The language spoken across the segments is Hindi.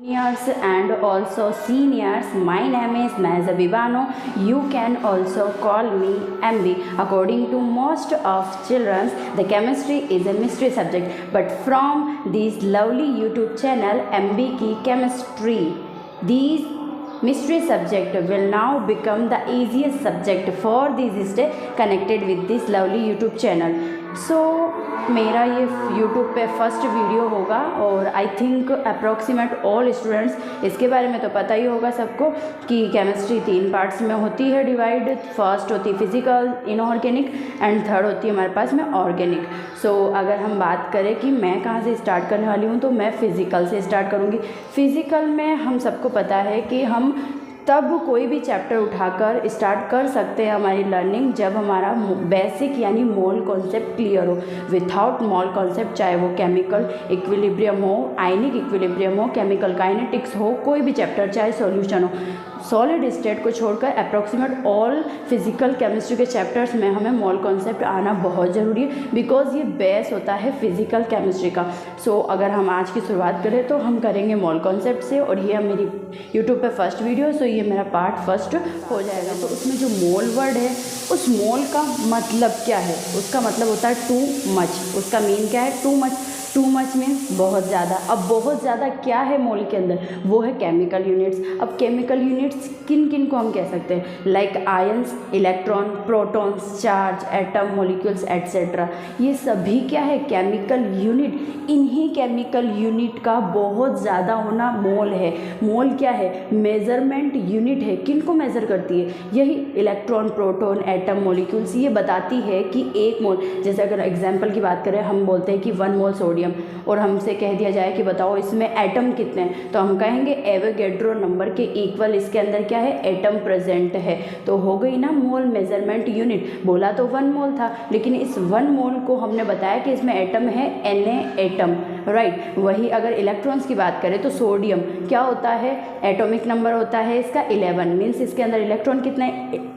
Juniors and also seniors, my name is Mahzabi Bano. You can also call me MB. According to most of children, the chemistry is a mystery subject, but from this lovely YouTube channel MB Ki Chemistry, these mystery subject will now become the easiest subject for this stay connected with this lovely YouTube channel. सो मेरा ये यूट्यूब पे फर्स्ट वीडियो होगा और I think approximate all students इसके बारे में तो पता ही होगा सबको कि केमिस्ट्री 3 पार्ट्स में होती है डिवाइड। फर्स्ट होती है फिजिकल, इनऑर्गेनिक एंड थर्ड होती है हमारे पास में ऑर्गेनिक। सो अगर हम बात करें कि मैं कहाँ से स्टार्ट करने वाली हूँ तो मैं फ़िज़िकल से स्टार्ट करूँगी। फ़िज़िकल में हम सबको पता है कि हम तब कोई भी चैप्टर उठाकर स्टार्ट कर सकते हैं हमारी लर्निंग जब हमारा बेसिक यानी मोल कॉन्सेप्ट क्लियर हो। विथआउट मोल कॉन्सेप्ट, चाहे वो केमिकल इक्विलिब्रियम हो, आयनिक इक्विलिब्रियम हो, केमिकल काइनेटिक्स हो, कोई भी चैप्टर चाहे सॉल्यूशन हो, सॉलिड स्टेट को छोड़कर अप्रॉक्सीमेट ऑल फिजिकल केमिस्ट्री के चैप्टर्स में हमें मोल कॉन्सेप्ट आना बहुत ज़रूरी है, बिकॉज ये बेस होता है फिजिकल केमिस्ट्री का। सो अगर हम आज की शुरुआत करें तो हम करेंगे मोल कॉन्सेप्ट से, और ये मेरी यूट्यूब पे फर्स्ट वीडियो, सो ये मेरा पार्ट फर्स्ट हो जाएगा। तो उसमें जो मोल वर्ड है, उस मोल का मतलब क्या है? उसका मतलब होता है टू मच। उसका मीन क्या है? Too much. Too much means बहुत ज़्यादा। अब बहुत ज़्यादा क्या है मोल के अंदर? वो है केमिकल यूनिट्स। अब केमिकल यूनिट्स किन किन को हम कह सकते हैं? Like ions, electron, protons, charge, atom, molecules etcetera. ये सभी क्या है? Chemical unit. इन्हीं केमिकल यूनिट का बहुत ज़्यादा होना मोल है। मोल क्या है? मेज़रमेंट यूनिट है। किन को मेज़र करती है? यही इलेक्ट्रॉन, प्रोटॉन, एटम, मॉलिक्यूल्स। ये बताती है कि एक मोल, जैसे अगर एग्जाम्पल की बात करें, हम बोलते हैं कि 1 मोल सोडियम, और हमसे कह दिया जाए कि बताओ इसमें एटम कितने हैं, तो हम कहेंगे एवोगैड्रो नंबर के इक्वल इसके अंदर क्या है? एटम प्रेजेंट है। तो हो गई ना मोल मेजरमेंट यूनिट। बोला तो 1 मोल था, लेकिन इस 1 मोल को हमने बताया कि इसमें एटम है Na एटम, राइट। वही अगर इलेक्ट्रॉन्स की बात करें तो सोडियम क्या होता है? एटॉमिक नंबर होता है इसका 11, मीन्स इसके अंदर इलेक्ट्रॉन कितने?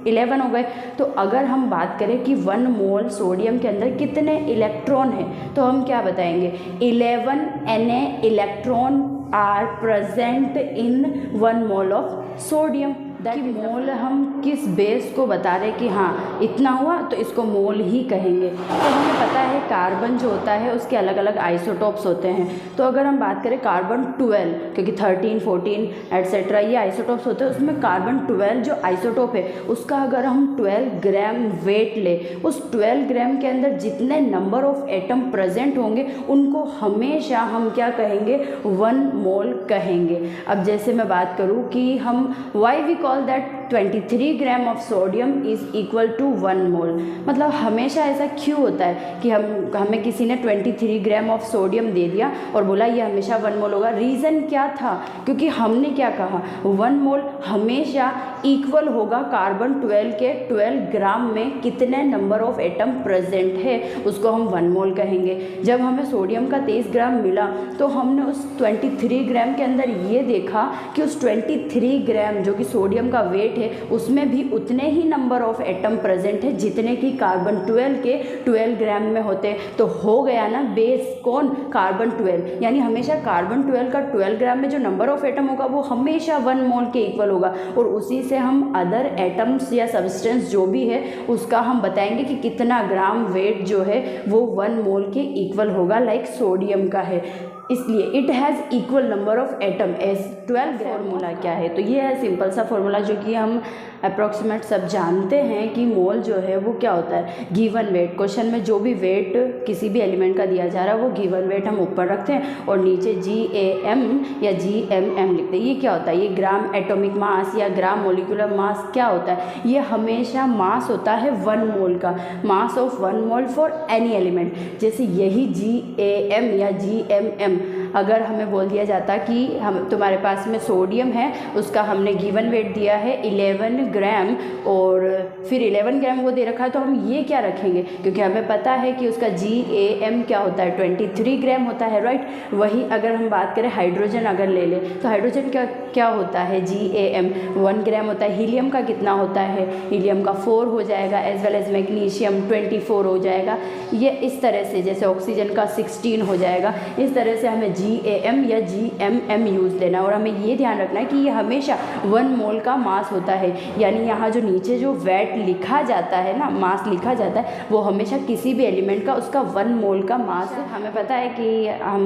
11 हो गए। तो अगर हम बात करें कि 1 मोल सोडियम के अंदर कितने इलेक्ट्रॉन हैं, तो हम क्या बताएंगे? 11 Na electron are present in 1 mole of sodium. कि मोल हम किस बेस को बता रहे कि हाँ इतना हुआ तो इसको मोल ही कहेंगे। तो हमें पता है कार्बन जो होता है उसके अलग अलग आइसोटोप्स होते हैं। तो अगर हम बात करें कार्बन 12, क्योंकि 13, 14 एट्सेट्रा ये आइसोटोप्स होते हैं, उसमें कार्बन 12 जो आइसोटोप है उसका अगर हम 12 ग्राम वेट ले, उस 12 ग्राम के अंदर जितने नंबर ऑफ एटम प्रेजेंट होंगे उनको हमेशा हम क्या कहेंगे? 1 मोल कहेंगे। अब जैसे मैं बात करूँ कि हम why we call that 23 gram of sodium is equal to 1 mole. मतलब हमेशा ऐसा क्यों होता है कि हमें किसी ने 23 ग्राम ऑफ सोडियम दे दिया और बोला ये हमेशा 1 मोल होगा। रीज़न क्या था? क्योंकि हमने क्या कहा? 1 मोल हमेशा इक्वल होगा कार्बन 12 के 12 ग्राम में कितने नंबर ऑफ एटम प्रेजेंट है, उसको हम 1 मोल कहेंगे। जब हमें सोडियम का 23 ग्राम मिला तो हमने उस 23 ग्राम के अंदर ये देखा कि उस 23 ग्राम जो कि सोडियम का वेट है उसमें भी उतने ही नंबर ऑफ एटम प्रेजेंट है जितने कि कार्बन 12 के 12 ग्राम में होते हैं। तो हो गया ना बेस कौन? कार्बन 12। यानी हमेशा कार्बन 12 का 12 ग्राम में जो नंबर ऑफ एटम होगा वो हमेशा 1 मोल के इक्वल होगा, और उसी से हम अदर एटम्स या सब्सटेंस जो भी है उसका हम बताएंगे कि कितना ग्राम वेट जो है वो 1 मोल के इक्वल होगा, लाइक सोडियम का है। इसलिए it has equal number of atom as 12 gram. Formula क्या है? तो ये है सिंपल सा फॉर्मूला जो कि हम अप्रॉक्सीमेट सब जानते हैं कि मोल जो है वो क्या होता है? Given weight. क्वेश्चन में जो भी वेट किसी भी एलिमेंट का दिया जा रहा है वो गिवन वेट हम ऊपर रखते हैं और नीचे GAM या GMM लिखते हैं। ये क्या होता है? ये ग्राम एटॉमिक मास या ग्राम मोलिकुलर मास क्या होता है? ये हमेशा मास होता है 1 मोल का, mass of 1 mole for any element. जैसे यही GAM या GMM अगर हमें बोल दिया जाता कि हम तुम्हारे पास में सोडियम है, उसका हमने गिवन वेट दिया है 11 ग्राम और फिर 11 ग्राम वो दे रखा है, तो हम ये क्या रखेंगे? क्योंकि हमें पता है कि उसका GAM क्या होता है? 23 ग्राम होता है, राइट। वही अगर हम बात करें हाइड्रोजन अगर ले लें तो हाइड्रोजन क्या क्या होता है? GAM 1 ग्राम होता है। हीलियम का कितना होता है? हीलियम का 4 हो जाएगा, एज वेल एज मैग्नीशियम 24 हो जाएगा। ये इस तरह से, जैसे ऑक्सीजन का 16 हो जाएगा, इस तरह से हमें GAM या GMM यूज़ लेना है। और हमें ये ध्यान रखना है कि ये हमेशा 1 मोल का मास होता है, यानी यहाँ जो नीचे जो वेट लिखा जाता है ना, मास लिखा जाता है, वो हमेशा किसी भी एलिमेंट का उसका 1 मोल का मास है। हमें पता है कि हम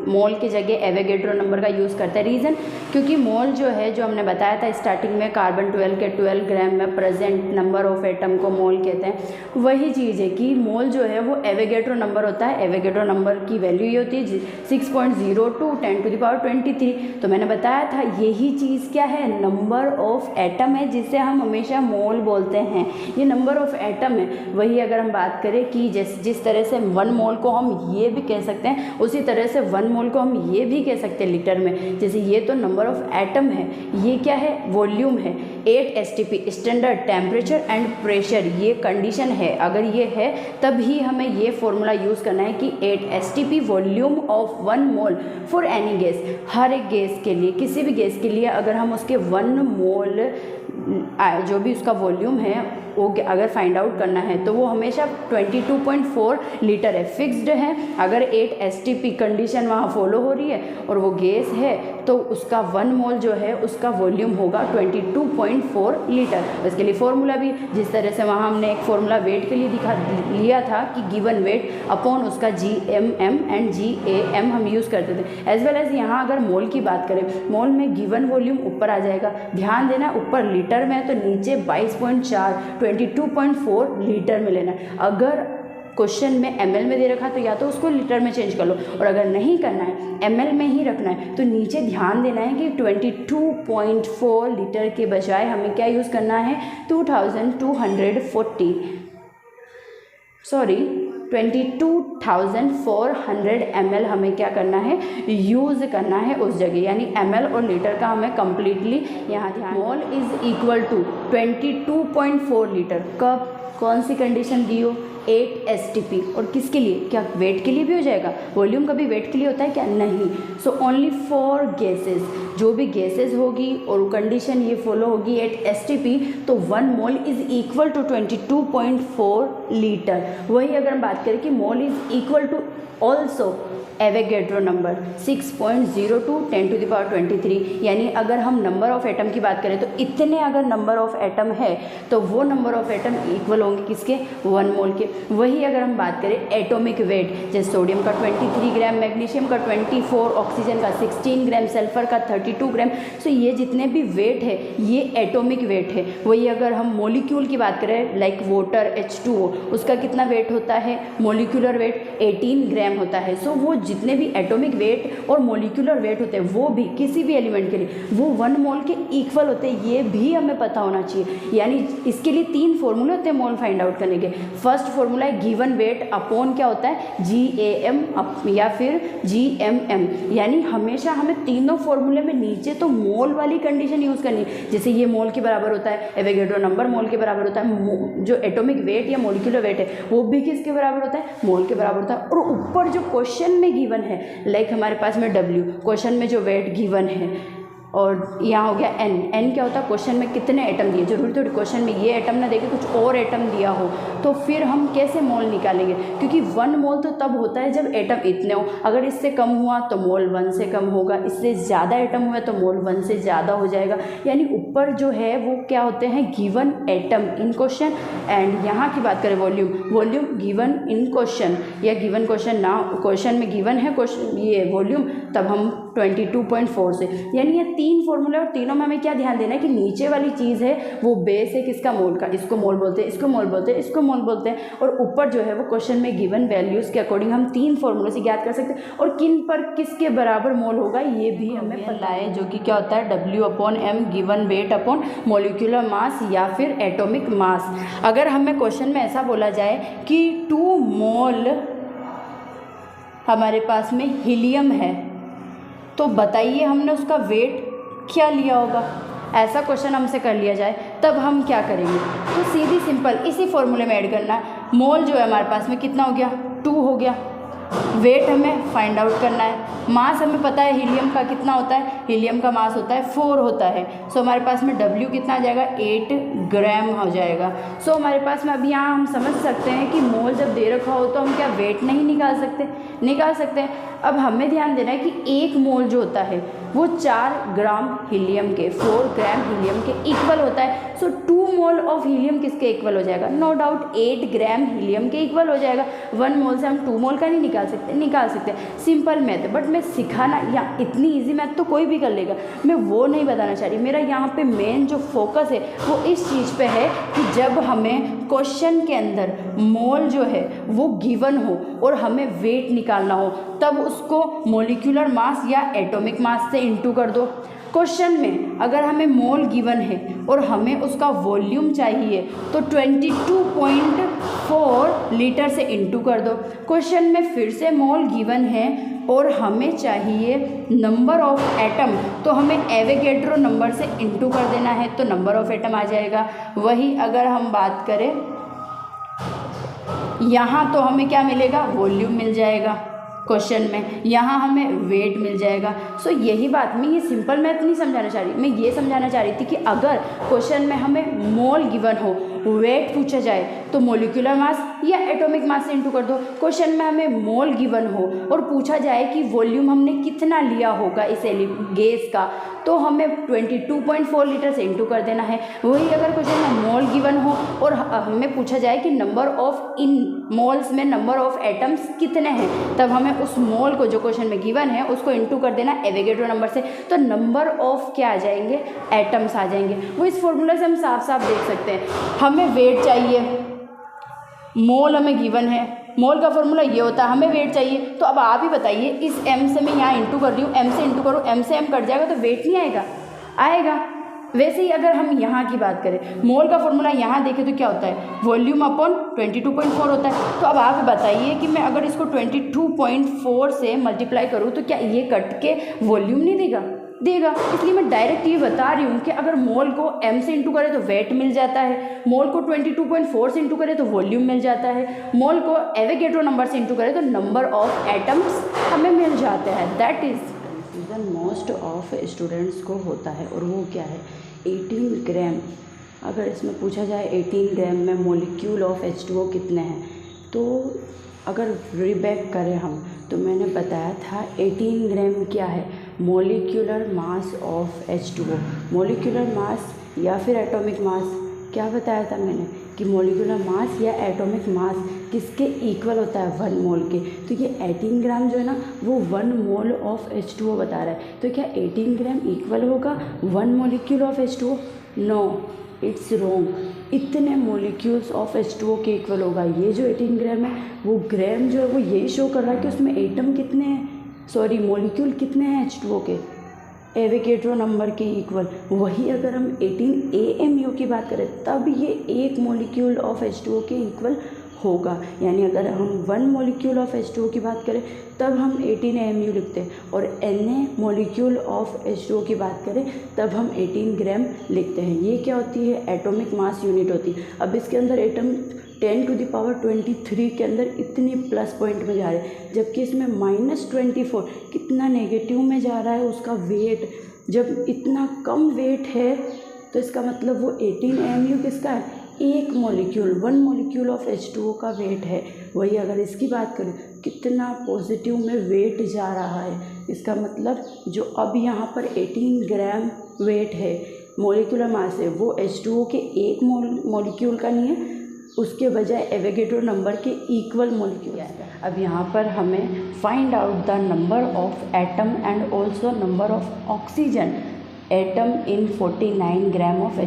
मोल की जगह एवोगैड्रो नंबर का यूज़ करते हैं। रीज़न क्योंकि मोल जो है, जो हमने बताया था स्टार्टिंग में, कार्बन 12 के 12 ग्राम में प्रेजेंट नंबर ऑफ एटम को मोल कहते हैं। वही चीज़ है कि मोल जो है वो एवोगैड्रो नंबर होता है। एवोगैड्रो नंबर की वैल्यू ये होती है 6.02 10⁻23। तो मैंने बताया था यही चीज़ क्या है, नंबर ऑफ एटम है, जिसे हम हमेशा मोल बोलते हैं। ये नंबर ऑफ एटम है। वही अगर हम बात करें कि जिस तरह से 1 मोल को हम ये भी कह सकते हैं, उसी तरह से 1 मोल को हम ये भी कह सकते हैं लीटर में। जैसे ये तो नंबर ऑफ एटम है, ये क्या है, वॉल्यूम है। 8 STP standard temperature and pressure, ये कंडीशन है। अगर ये है तभी हमें ये फॉर्मूला यूज़ करना है कि 8 STP volume of 1 mole for any gas. हर एक गैस के लिए, किसी भी गैस के लिए अगर हम उसके 1 मोल जो भी उसका वॉल्यूम है वो अगर फाइंड आउट करना है तो वो हमेशा 22.4 लीटर है, फिक्स्ड है। अगर 8 STP कंडीशन वहाँ फॉलो हो रही है और वो गैस है तो उसका 1 मोल जो है उसका वॉल्यूम होगा 22.4 लीटर। इसके लिए फॉर्मूला भी जिस तरह से वहाँ हमने एक फॉर्मूला वेट के लिए लिया था कि गिवन वेट अपॉन उसका GMM एंड GAM हम यूज़ करते थे। एज वेल एज यहाँ अगर मोल की बात करें, मोल में गिवन वॉल्यूम ऊपर आ जाएगा। ध्यान देना, ऊपर लीटर में है तो नीचे 22.4 22.4 लीटर में लेना है। अगर क्वेश्चन में ml में दे रखा तो या तो उसको लीटर में चेंज कर लो, और अगर नहीं करना है ml में ही रखना है तो नीचे ध्यान देना है कि 22.4 लीटर के बजाय हमें क्या यूज़ करना है, 22,400 ml हमें क्या करना है, यूज़ करना है उस जगह। यानी ml और लीटर का हमें कम्प्लीटली यहाँ ध्यान। मोल इज़ इक्वल टू 22.4 लीटर। कब, कौन सी कंडीशन दी हो, 8 STP। और किसके लिए, क्या वेट के लिए भी हो जाएगा? वॉल्यूम कभी वेट के लिए होता है क्या? नहीं। सो ओनली फॉर गैसेस, जो भी गैसेस होगी और कंडीशन ये फॉलो होगी 8 STP, तो 1 mole is equal to 22.4 litre. वही अगर हम बात करें कि mole is equal to also Avogadro number 6.02 10⁻23। यानी अगर हम नंबर ऑफ एटम की बात करें तो इतने अगर नंबर ऑफ एटम है तो वो नंबर ऑफ एटम इक्वल होंगे किसके, 1 मोल के। वही अगर हम बात करें एटॉमिक वेट, जैसे सोडियम का 23 ग्राम, मैग्नीशियम का 24, ऑक्सीजन का 16 ग्राम, सल्फर का 32 ग्राम। सो ये जितने भी वेट है ये एटॉमिक वेट है। वही अगर हम मोलिक्यूल की बात करें, लाइक वाटर H2O, उसका कितना वेट होता है, मोलिकुलर वेट 18 ग्राम होता है। सो वो जितने भी एटॉमिक वेट और मोलिकुलर वेट होते हैं वो भी किसी भी एलिमेंट के लिए वो 1 मोल के इक्वल होते हैं, ये भी हमें पता होना चाहिए। यानी इसके लिए 3 फॉर्मूले होते हैं मोल फाइंड आउट करने के। फर्स्ट फॉर्मूला है गिवन वेट अपॉन क्या होता है, GAM या फिर GMM। यानी हमेशा हमें तीनों फॉर्मूले में नीचे तो मोल वाली कंडीशन यूज़ करनी है। जैसे ये मोल के बराबर होता है, एवोगैड्रो नंबर मोल के बराबर होता है, जो एटॉमिक वेट या मोलिकुलर वेट है वो भी किसके बराबर होता है, मोल के बराबर होता है। और ऊपर जो क्वेश्चन में गिवन है, लाइक हमारे पास में W, क्वेश्चन में जो वेट गिवन है, और यहाँ हो गया N क्या होता है, क्वेश्चन में कितने एटम दिए। जरूरी थोड़ी क्वेश्चन में ये एटम ना देके कुछ और एटम दिया हो तो फिर हम कैसे मोल निकालेंगे, क्योंकि 1 मोल तो तब होता है जब एटम इतने हो। अगर इससे कम हुआ तो मोल 1 से कम होगा, इससे ज़्यादा एटम हुआ तो मोल 1 से ज़्यादा हो जाएगा। यानी ऊपर जो है वो क्या होते हैं, given atom in question. And यहाँ की बात करें वॉल्यूम गिवन इन क्वेश्चन, या गिवन क्वेश्चन ना, क्वेश्चन में गिवन है क्वेश्चन ये वॉल्यूम, तब हम 22.4 से। यानी ये 3 फॉर्मूले और तीनों में हमें क्या ध्यान देना है कि नीचे वाली चीज़ है वो बेस है किसका, मोल का। इसको मोल बोलते हैं, इसको मोल बोलते हैं, इसको मोल बोलते हैं। और ऊपर जो है वो क्वेश्चन में गिवन वैल्यूज़ के अकॉर्डिंग हम 3 फॉर्मूले से ज्ञात कर सकते हैं, और किन पर किसके बराबर मोल होगा ये भी हमें पता है, जो कि क्या होता है W/M given weight upon molecular mass या फिर एटॉमिक मास। अगर हमें क्वेश्चन में ऐसा बोला जाए कि 2 मोल हमारे पास में हीलियम है तो बताइए हमने उसका वेट क्या लिया होगा। ऐसा क्वेश्चन हमसे कर लिया जाए तब हम क्या करेंगे, तो सीधी सिंपल इसी फॉर्मूले में ऐड करना है। मोल जो है हमारे पास में कितना हो गया, 2 हो गया। वेट हमें फाइंड आउट करना है, मास हमें पता है हीलियम का कितना होता है, हीलियम का मास होता है 4 होता है। सो हमारे पास में W कितना आ जाएगा, 8 ग्राम हो जाएगा। सो हमारे पास में अब यहाँ हम समझ सकते हैं कि मोल जब दे रखा हो तो हम क्या वेट नहीं निकाल सकते, निकाल सकते हैं। अब हमें ध्यान देना है कि 1 मोल जो होता है वो 4 ग्राम हीलियम के, 4 ग्राम हीलियम के इक्वल होता है। सो 2 मोल ऑफ हीलियम किसके इक्वल हो जाएगा, नो डाउट 8 ग्राम हीलियम के इक्वल हो जाएगा। 1 मोल से हम 2 मोल का नहीं निकाल सकते, निकाल सकते, सिंपल मैथ है। बट मैं सिखाना या इतनी इजी मैथ तो कोई भी कर लेगा, मैं वो नहीं बताना चाह रही। मेरा यहाँ पे मेन जो फोकस है वो इस चीज़ पे है कि जब हमें क्वेश्चन के अंदर मोल जो है वो गिवन हो और हमें वेट निकालना हो, तब उसको मॉलिक्यूलर मास या एटॉमिक मास से इंटू कर दो। क्वेश्चन में अगर हमें मोल गिवन है और हमें उसका वॉल्यूम चाहिए तो 22.4 लीटर से इंटू कर दो। क्वेश्चन में फिर से मोल गिवन है और हमें चाहिए नंबर ऑफ एटम, तो हमें एवोगैड्रो नंबर से इंटू कर देना है, तो नंबर ऑफ एटम आ जाएगा। वही अगर हम बात करें यहाँ, तो हमें क्या मिलेगा, वॉल्यूम मिल जाएगा क्वेश्चन में, यहाँ हमें वेट मिल जाएगा। सो यही बात, मैं ये सिंपल मैथ नहीं समझाना चाह रही, मैं ये समझाना चाह रही थी कि अगर क्वेश्चन में हमें मोल गिवन हो, वेट पूछा जाए, तो मोलिकुलर मास या एटॉमिक मास से इंटू कर दो। क्वेश्चन में हमें मोल गिवन हो और पूछा जाए कि वॉल्यूम हमने कितना लिया होगा इस गैस का, तो हमें 22.4 लीटर से इंटू कर देना है। वही अगर क्वेश्चन में मोल गिवन हो और हमें पूछा जाए कि नंबर ऑफ इन मोल्स में नंबर ऑफ एटम्स कितने हैं, तब हमें उस मोल को जो क्वेश्चन में गिवन है उसको इंटू कर देना एवोगैड्रो नंबर से, तो नंबर ऑफ क्या आ जाएंगे, एटम्स आ जाएंगे। वो इस फॉर्मूला से हम साफ साफ देख सकते हैं। हमें वेट चाहिए, मोल हमें गिवन है, मोल का फॉर्मूला ये होता है, हमें वेट चाहिए, तो अब आप ही बताइए, इस m से मैं यहाँ इंटू कर रही हूँ, m से इंटू करूँ, m से m कट जाएगा तो वेट नहीं आएगा, आएगा। वैसे ही अगर हम यहाँ की बात करें, मोल का फॉर्मूला यहाँ देखें तो क्या होता है, वॉल्यूम अपॉन 22.4 होता है। तो अब आप बताइए कि मैं अगर इसको 22.4 से मल्टीप्लाई करूँ तो क्या ये कट के वॉल्यूम नहीं देगा, देगा। इसलिए मैं डायरेक्ट ये बता रही हूँ कि अगर मोल को m से इंटू करें तो वेट मिल जाता है, मोल को 22.4 से इंटू करें तो वॉल्यूम मिल जाता है, मोल को एवोगैड्रो नंबर से इंटू करें तो नंबर ऑफ एटम्स हमें मिल जाते हैं। That is confusion most of students को होता है, और वो क्या है, 18 ग्राम। अगर इसमें पूछा जाए 18 ग्राम में मोलिक्यूल ऑफ H2O कितने हैं, तो अगर रिबैक करें हम, तो मैंने बताया था 18 ग्राम क्या है, molecular mass of H2O। Molecular mass या फिर एटॉमिक मास, क्या बताया था मैंने कि मोलिकुलर मास या एटॉमिक मास किसके इक्वल होता है, 1 मोल के। तो ये 18 ग्राम जो है ना वो 1 मोल ऑफ H2O बता रहा है। तो क्या 18 ग्राम इक्वल होगा 1 molecule of H2O? No, it's wrong. इतने मोलिक्यूल्स ऑफ H2O के इक्वल होगा। ये जो 18 ग्राम है वो ग्राम जो है वो यही शो कर रहा है कि उसमें एटम कितने हैं, सॉरी मोलिक्यूल कितने हैं H2O के, एवोगैड्रो नंबर के इक्वल। वही अगर हम 18 AMU की बात करें तब ये 1 मोलिक्यूल ऑफ H2O के इक्वल होगा। यानी अगर हम 1 मोलिक्यूल ऑफ H2O की बात करें तब हम 18 AMU लिखते हैं, और Na मोलिक्यूल ऑफ H2O की बात करें तब हम 18 ग्राम लिखते हैं। ये क्या होती है, एटॉमिक मास यूनिट होती है। अब इसके अंदर एटम 10⁻23 के अंदर इतनी प्लस पॉइंट में जा रहे हैं, जबकि इसमें -24 कितना नेगेटिव में जा रहा है उसका वेट। जब इतना कम वेट है तो इसका मतलब वो 18 AMU किसका है, 1 मोलिक्यूल, 1 मोलिक्यूल ऑफ H2O का वेट है। वही अगर इसकी बात करें कितना पॉजिटिव में वेट जा रहा है, इसका मतलब जो अब यहाँ पर 18 ग्राम वेट है मोलिकुलर मास है वो H2O के 1 मोलिक्यूल का नहीं है, उसके बजाय एवोगैड्रो नंबर के इक्वल मोलिक्यूल है। अब यहाँ पर हमें find out the number of atom and also number of oxygen atom in 49 gram of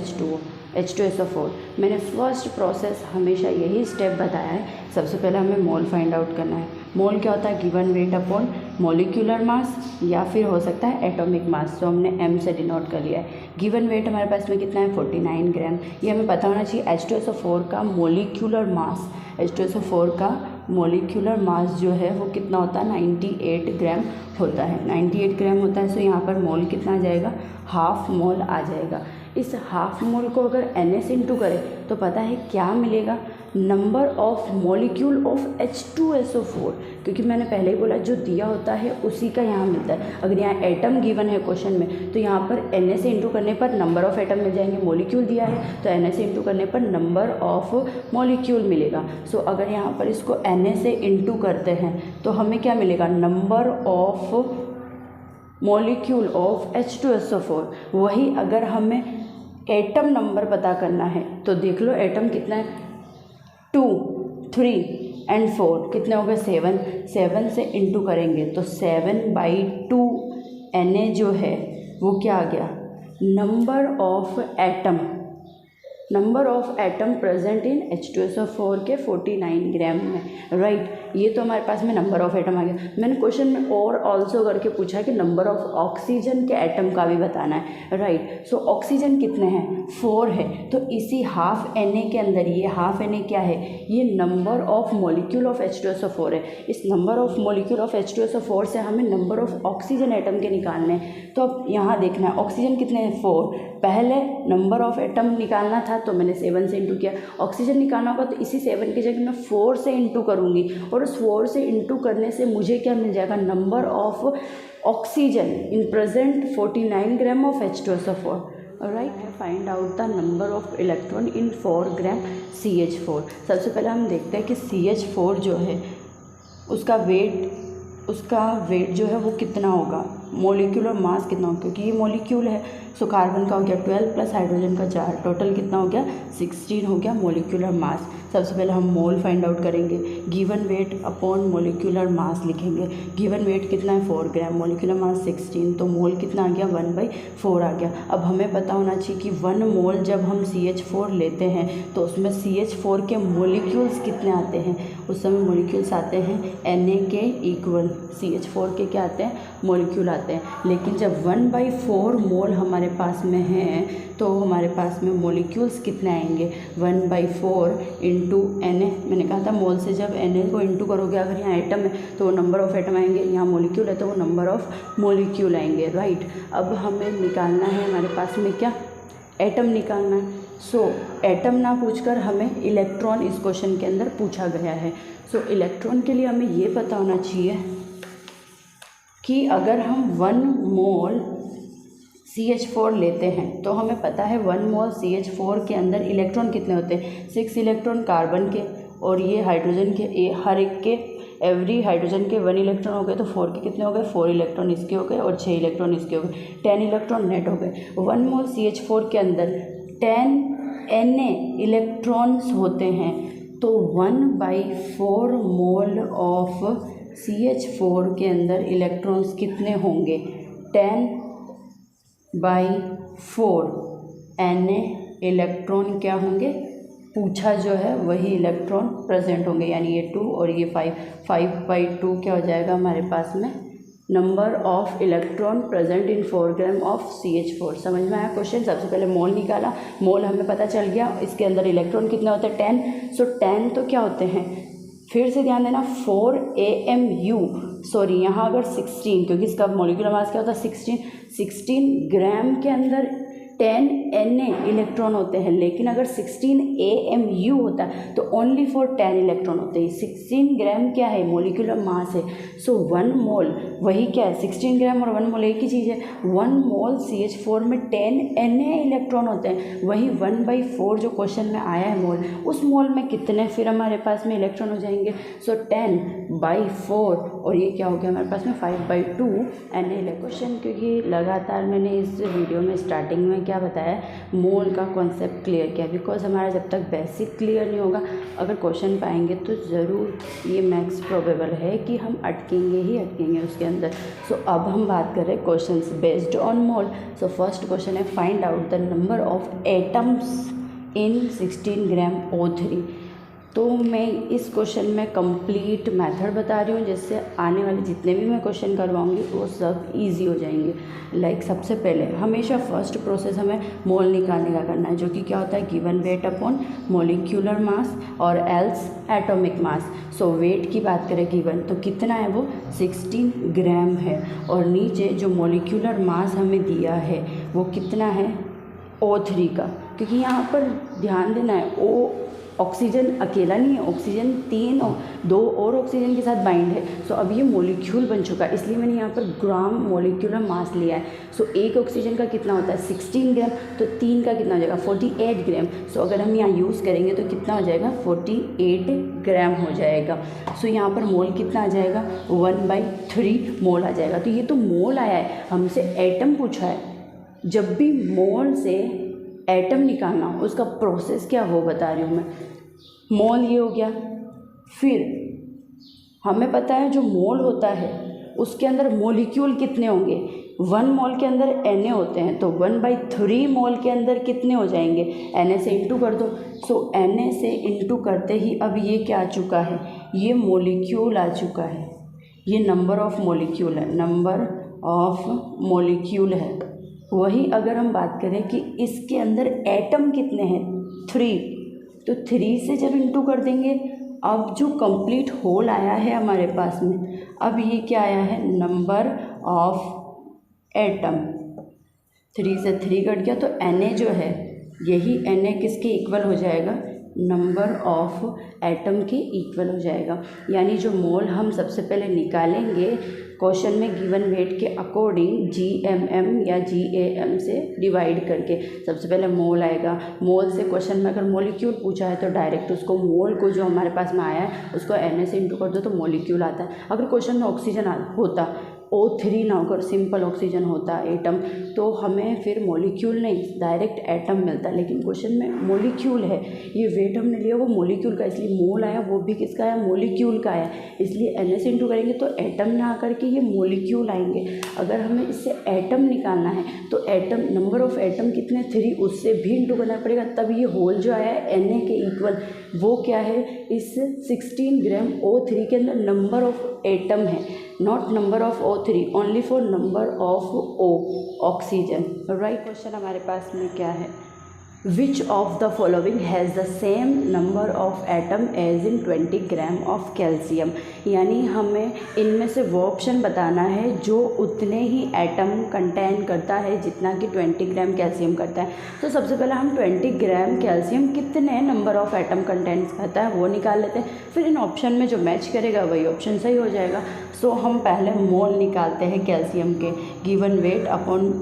H2SO4। मैंने फर्स्ट प्रोसेस हमेशा यही स्टेप बताया है। सबसे पहले हमें मोल फाइंड आउट करना है। मोल क्या होता है, given weight upon molecular mass या फिर हो सकता है एटॉमिक मास, तो हमने m से डिनोट कर लिया है। गिवन वेट हमारे पास में कितना है, 49 ग्राम। ये हमें पता होना चाहिए। H2SO4 का मोलिकुलर मास, H2SO4 का मोलिकुलर मास जो है वो कितना होता है, 98 ग्राम होता है। 98 ग्राम होता है। सो यहाँ पर मोल कितना आ जाएगा, हाफ मोल आ जाएगा। इस हाफ मोल को अगर Na से इंटू करें तो पता है क्या मिलेगा, number of molecule of H2SO4, क्योंकि मैंने पहले ही बोला जो दिया होता है उसी का यहाँ मिलता है। अगर यहाँ एटम गिवन है क्वेश्चन में तो यहाँ पर Na से इंटू करने पर नंबर ऑफ एटम मिल जाएंगे, मॉलिक्यूल दिया है तो Na से इंटू करने पर नंबर ऑफ मॉलिक्यूल मिलेगा। सो अगर यहाँ पर इसको Na से इंटू करते हैं तो हमें क्या मिलेगा, number of molecule of H2SO4। वही अगर हमें एटम नंबर पता करना है तो देख लो एटम कितना है, 2, 3 एंड 4 कितने हो गए, 7 से इंटू करेंगे तो 7/2 Na जो है वो क्या आ गया, number of atom present in H2SO4 के 49 ग्राम में, राइट। ये तो हमारे पास में नंबर ऑफ एटम आ गया। मैंने क्वेश्चन में और ऑल्सो करके पूछा कि नंबर ऑफ ऑक्सीजन के एटम का भी बताना है, राइट। सो ऑक्सीजन कितने हैं, 4 है, तो इसी हाफ Na के अंदर ये हाफ Na क्या है, ये number of molecule of H2SO4 है। इस number of molecule of H2SO4 से हमें नंबर ऑफ ऑक्सीजन एटम के निकालने हैं। तो अब यहाँ देखना है ऑक्सीजन कितने हैं, 4। पहले नंबर ऑफ एटम निकालना था तो मैंने 7 से इंटू किया, ऑक्सीजन निकालना होगा तो इसी 7 की जगह मैं 4 से इंटू करूँगी, और उस 4 से इंटू करने से मुझे क्या मिल जाएगा, number of oxygen in present 49 gram of H2SO4, right. Find out the number of electron in 4 gram CH4। सबसे पहले हम देखते हैं कि CH4 जो है उसका वेट जो है वो कितना होगा, मॉलिक्यूलर मास कितना होगा, क्योंकि ये मॉलिक्यूल है। सो कार्बन का हो गया 12 प्लस हाइड्रोजन का 4, टोटल कितना हो गया, 16 हो गया मॉलिक्यूलर मास। सबसे पहले हम मोल फाइंड आउट करेंगे, given weight upon molecular mass लिखेंगे। गिवन वेट कितना है, 4 ग्राम, मॉलिक्यूलर मास 16, तो मोल कितना आ गया, 1/4 आ गया। अब हमें पता होना चाहिए कि 1 मोल जब हम CH4 लेते हैं तो उसमें CH4 के मॉलिक्यूल्स कितने आते हैं, उस समय मॉलिक्यूल्स आते हैं Na के इक्वल, CH4 के क्या आते हैं, मॉलिक्यूल आते हैं। लेकिन जब 1/4 मोल हमारे पास में है तो हमारे पास में मॉलिक्यूल्स कितने आएंगे, 1/4 इंटू Na। मैंने कहा था मोल से जब Na को इंटू करोगे, अगर यहाँ एटम है तो वो नंबर ऑफ एटम आएंगे, यहाँ मॉलिक्यूल है तो वो नंबर ऑफ मॉलिक्यूल आएंगे, राइट। अब हमें निकालना है हमारे पास में क्या, एटम निकालना है। सो एटम ना पूछकर हमें इलेक्ट्रॉन इस क्वेश्चन के अंदर पूछा गया है। सो इलेक्ट्रॉन के लिए हमें ये पता होना चाहिए कि अगर हम 1 मोल CH4 लेते हैं तो हमें पता है 1 मोल CH4 के अंदर इलेक्ट्रॉन कितने होते हैं, 6 इलेक्ट्रॉन कार्बन के, और ये हाइड्रोजन के, हर एक के एवरी हाइड्रोजन के 1 इलेक्ट्रॉन हो गए, तो 4 के कितने हो गए, 4 इलेक्ट्रॉन इसके हो गए, और 6 इलेक्ट्रॉन इसके हो गए, 10 इलेक्ट्रॉन नेट हो गए। 1 मोल CH4 के अंदर 10 Na इलेक्ट्रॉन्स होते हैं, तो 1/4 मोल ऑफ CH4 के अंदर इलेक्ट्रॉन्स कितने होंगे, 10/4 Na इलेक्ट्रॉन क्या होंगे, पूछा जो है वही इलेक्ट्रॉन प्रेजेंट होंगे, यानी ये 2 और ये 5/2 क्या हो जाएगा हमारे पास में, number of electron present in 4 gram of CH4। समझ में आया क्वेश्चन। सबसे पहले मोल निकाला, मोल हमें पता चल गया, इसके अंदर इलेक्ट्रॉन कितने होते हैं, 10। सो 10 तो क्या होते हैं, फिर से ध्यान देना, 4 AMU, सॉरी यहाँ अगर 16, क्योंकि इसका मॉलिक्यूलर मास क्या होता है, 16 ग्राम के अंदर 10 Na इलेक्ट्रॉन होते हैं। लेकिन अगर 16 AMU होता है तो ओनली फॉर 10 इलेक्ट्रॉन होते हैं। 16 ग्राम क्या है, मॉलिक्यूलर मास है। सो 1 मोल वही क्या है, 16 ग्राम और 1 मोल एक ही चीज़ है। 1 मोल CH4 में 10 Na इलेक्ट्रॉन होते हैं, वही 1/4 जो क्वेश्चन में आया है मोल, उस मोल में कितने फिर हमारे पास में इलेक्ट्रॉन हो जाएंगे। सो 10/4 और ये क्या हो गया हमारे पास में 5/2 Na क्वेश्चन। क्योंकि लगातार मैंने इस वीडियो में स्टार्टिंग में क्या बताया, मोल का कॉन्सेप्ट क्लियर किया, बिकॉज हमारा जब तक बेसिक क्लियर नहीं होगा, अगर क्वेश्चन पाएंगे तो ज़रूर ये मैक्स प्रोबेबल है कि हम अटकेंगे उसके अंदर। सो अब हम बात कर रहे हैं questions based on mole. So first question है, find out the number of atoms in 16 gram O3। तो मैं इस क्वेश्चन में कंप्लीट मेथड बता रही हूँ, जिससे आने वाले जितने भी मैं क्वेश्चन करवाऊँगी वो सब इजी हो जाएंगे। लाइक सबसे पहले हमेशा फर्स्ट प्रोसेस हमें मोल निकालने का करना है, जो कि क्या होता है, गिवन वेट अपॉन मॉलिक्यूलर मास और एल्स एटॉमिक मास। सो वेट की बात करें गिवन, तो कितना है वो 16 ग्राम है, और नीचे जो मॉलिक्यूलर मास हमें दिया है वो कितना है O3 का, क्योंकि यहाँ पर ध्यान देना है O ऑक्सीजन अकेला नहीं है, ऑक्सीजन 3 और 2 और ऑक्सीजन के साथ बाइंड है। सो अब ये मॉलिक्यूल बन चुका है, इसलिए मैंने यहाँ पर ग्राम मॉलिक्यूलर मास लिया है। सो एक ऑक्सीजन का कितना होता है 16 ग्राम, तो 3 का कितना हो जाएगा 48 ग्राम। सो अगर हम यहाँ यूज़ करेंगे तो कितना हो जाएगा 48 ग्राम हो जाएगा। सो यहाँ पर मोल कितना आ जाएगा 1/3 मोल आ जाएगा। तो ये तो मोल आया है, हमसे एटम पूछा है। जब भी मोल से एटम निकालना हो उसका प्रोसेस क्या वो बता रही हूँ मैं। मोल ये हो गया, फिर हमें पता है जो मोल होता है उसके अंदर मॉलिक्यूल कितने होंगे, 1 मोल के अंदर Na होते हैं, तो 1/3 मोल के अंदर कितने हो जाएंगे, Na से इंटू कर दो। सो Na से इंटू करते ही अब ये क्या आ चुका है, ये मॉलिक्यूल आ चुका है, ये नंबर ऑफ मॉलिक्यूल है, नंबर ऑफ मॉलिक्यूल है। वही अगर हम बात करें कि इसके अंदर एटम कितने हैं 3, तो 3 से जब इंटू कर देंगे, अब जो कंप्लीट होल आया है हमारे पास में, अब ये क्या आया है नंबर ऑफ एटम। 3 से 3 कट गया, तो Na जो है यही Na किसके इक्वल हो जाएगा, नंबर ऑफ एटम के इक्वल हो जाएगा। यानी जो मोल हम सबसे पहले निकालेंगे क्वेश्चन में गिवन वेट के अकॉर्डिंग GMM या GAM से डिवाइड करके, सबसे पहले मोल आएगा। मोल से क्वेश्चन में अगर मॉलिक्यूल पूछा है तो डायरेक्ट उसको मोल को जो हमारे पास में आया है उसको Na से इंटू कर दो तो मॉलिक्यूल आता है। अगर क्वेश्चन में ऑक्सीजन होता, O3 ना होकर सिंपल ऑक्सीजन होता एटम, तो हमें फिर मॉलिक्यूल नहीं डायरेक्ट एटम मिलता, लेकिन क्वेश्चन में मॉलिक्यूल है, ये वेट हमने लिया वो मॉलिक्यूल का, इसलिए मोल आया वो भी किसका आया, मॉलिक्यूल का आया, इसलिए Na से इंटू करेंगे तो एटम ना आकर के ये मॉलिक्यूल आएंगे। अगर हमें इससे एटम निकालना है तो एटम नंबर ऑफ एटम कितने 3, उससे भी इंटू करना पड़ेगा, तब ये होल जो आया है Na के इक्वल वो क्या है, इस 16 ग्राम O3 के अंदर नंबर ऑफ एटम है, not number of O3, only for number of O oxygen. Right, question हमारे पास में क्या है, which of the following has the same number of atom as in 20 gram of calcium. यानी हमें इनमें से वो ऑप्शन बताना है जो उतने ही एटम कंटेन करता है जितना कि 20 ग्राम कैल्शियम करता है। तो सबसे पहले हम 20 ग्राम कैल्शियम कितने नंबर ऑफ एटम कंटेन करता है वो निकाल लेते हैं, फिर इन ऑप्शन में जो मैच करेगा वही ऑप्शन सही हो जाएगा। सो हम पहले मोल निकालते हैं कैल्शियम के, given weight upon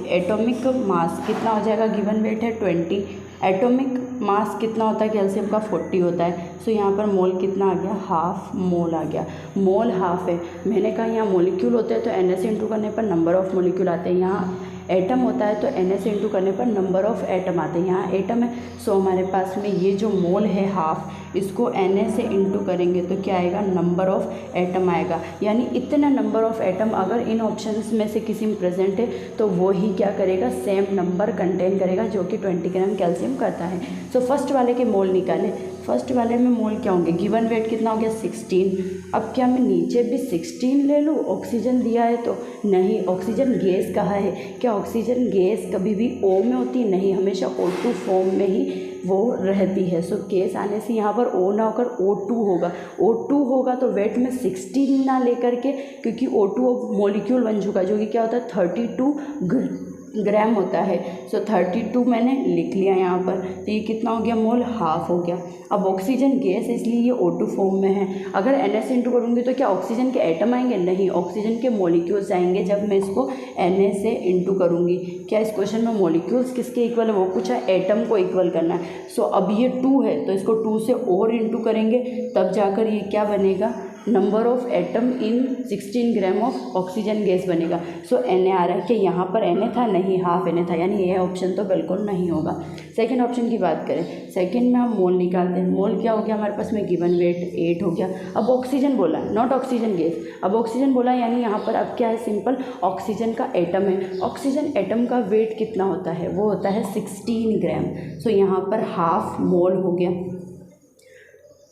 atomic mass कितना हो जाएगा, गिवन वेट है 20, एटॉमिक मास कितना होता है कैल्शियम का 40 होता है। सो यहाँ पर मोल कितना आ गया, हाफ मोल आ गया। मोल हाफ है, मैंने कहा यहाँ मॉलिक्यूल होते हैं तो Na से इंटू करने पर नंबर ऑफ मॉलिक्यूल आते हैं, यहाँ एटम होता है तो Na से इंटू करने पर नंबर ऑफ एटम आते हैं, यहाँ एटम है। सो हमारे पास में ये जो मोल है हाफ, इसको Na से इंटू करेंगे तो क्या आएगा, नंबर ऑफ एटम आएगा। यानी इतना नंबर ऑफ एटम अगर इन ऑप्शंस में से किसी में प्रेजेंट है तो वो ही क्या करेगा, सेम नंबर कंटेन करेगा जो कि 20 ग्राम कैल्शियम करता है। सो फर्स्ट वाले के मोल निकाले, फर्स्ट वाले में मोल क्या होंगे, गिवन वेट कितना हो गया 16। अब क्या मैं नीचे भी 16 ले लूँ, ऑक्सीजन दिया है तो नहीं, ऑक्सीजन गैस कहा है, क्या ऑक्सीजन गैस कभी भी O में होती है, नहीं, हमेशा O2 फॉर्म में ही वो रहती है। सो गैस आने से यहाँ पर O ना होकर O2 होगा, O2 होगा तो वेट में 16 ना लेकर के, क्योंकि O2 मॉलिक्यूल बन चुका जो कि क्या होता है 32 ग्राम होता है। सो 32 मैंने लिख लिया यहाँ पर, तो ये कितना हो गया, मोल हाफ हो गया। अब ऑक्सीजन गैस है इसलिए ये O2 फॉर्म में है, अगर Na से इंटू करूँगी तो क्या ऑक्सीजन के एटम आएंगे, नहीं, ऑक्सीजन के मॉलिक्यूल्स आएंगे जब मैं इसको Na से इंटू करूँगी। क्या इस क्वेश्चन में मॉलिक्यूल्स किसके इक्वल है, वो पूछा एटम को इक्वल करना है। सो अब ये 2 है तो इसको 2 से और इंटू करेंगे तब जाकर ये क्या बनेगा, number of atom in 16 gram of oxygen gas बनेगा। सो Na आ रहा है कि यहाँ पर Na था, नहीं, हाफ Na था, यानी ये ऑप्शन तो बिल्कुल नहीं होगा। सेकंड ऑप्शन की बात करें, सेकंड में हम मोल निकालते हैं, मोल क्या हो गया हमारे पास में, गिवन वेट 8 हो गया। अब ऑक्सीजन बोला, नॉट ऑक्सीजन गैस, अब ऑक्सीजन बोला यानी यहाँ पर अब क्या है, सिंपल ऑक्सीजन का एटम है। ऑक्सीजन एटम का वेट कितना होता है, वो होता है 16 ग्राम। सो यहाँ पर हाफ मोल हो गया।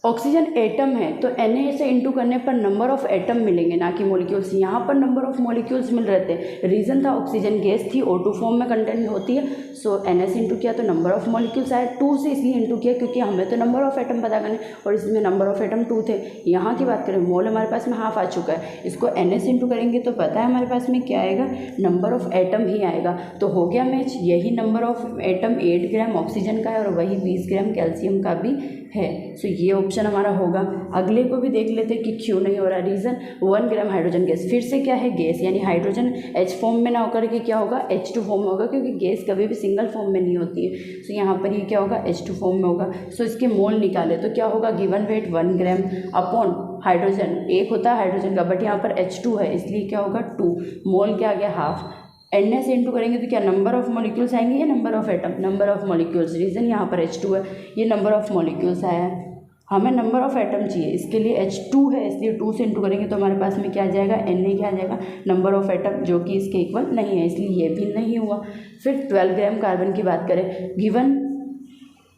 ऑक्सीजन एटम है तो Na से इंटू करने पर नंबर ऑफ एटम मिलेंगे, ना कि मॉलिक्यूल्स। यहाँ पर नंबर ऑफ मॉलिक्यूल्स मिल रहे थे, रीज़न था ऑक्सीजन गैस थी, O2 फॉर्म में कंटेंट होती है। सो Na से इंटू किया तो नंबर ऑफ मॉलिक्यूल्स आए, 2 से इसलिए इंटू किया क्योंकि हमें तो नंबर ऑफ एटम पता करने और इसमें नंबर ऑफ एटम 2 थे। यहाँ की बात करें, मोल हमारे पास में हाफ आ चुका है, इसको Na से इंटू करेंगे तो पता है हमारे पास में क्या आएगा, नंबर ऑफ एटम ही आएगा। तो हो गया मैच, यही number of atom 8 gram oxygen का है और वही 20 ग्राम कैल्शियम का भी है। सो ये ऑप्शन हमारा होगा। अगले को भी देख लेते हैं कि क्यों नहीं हो रहा। रीज़न 1 ग्राम हाइड्रोजन गैस, फिर से क्या है गैस, यानी हाइड्रोजन H फॉर्म में ना होकर के क्या होगा, H2 फॉर्म में होगा, क्योंकि गैस कभी भी सिंगल फॉर्म में नहीं होती है। सो यहाँ पर ये क्या होगा, H2 फॉर्म में होगा। सो इसके मोल निकाले तो क्या होगा, गिवन वेट 1 ग्राम अपॉन हाइड्रोजन, एक होता है हाइड्रोजन का, बट यहाँ पर H2 है इसलिए क्या होगा 2, मोल क्या आ गया हाफ। Na से इंटू करेंगे तो क्या नंबर ऑफ मॉलिक्यूल्स आएंगे या number of atom, number of molecules. Reason यहाँ पर H2 है, ये नंबर ऑफ मॉलिक्यूल्स आया है, हमें नंबर ऑफ एटम चाहिए, इसके लिए H2 है इसलिए 2 से इंटू करेंगे तो हमारे पास में क्या आ जाएगा, Na क्या आ जाएगा, नंबर ऑफ एटम, जो कि इसके इक्वल नहीं है, इसलिए ये भी नहीं हुआ। फिर 12 ग्राम कार्बन की बात करें, गिवन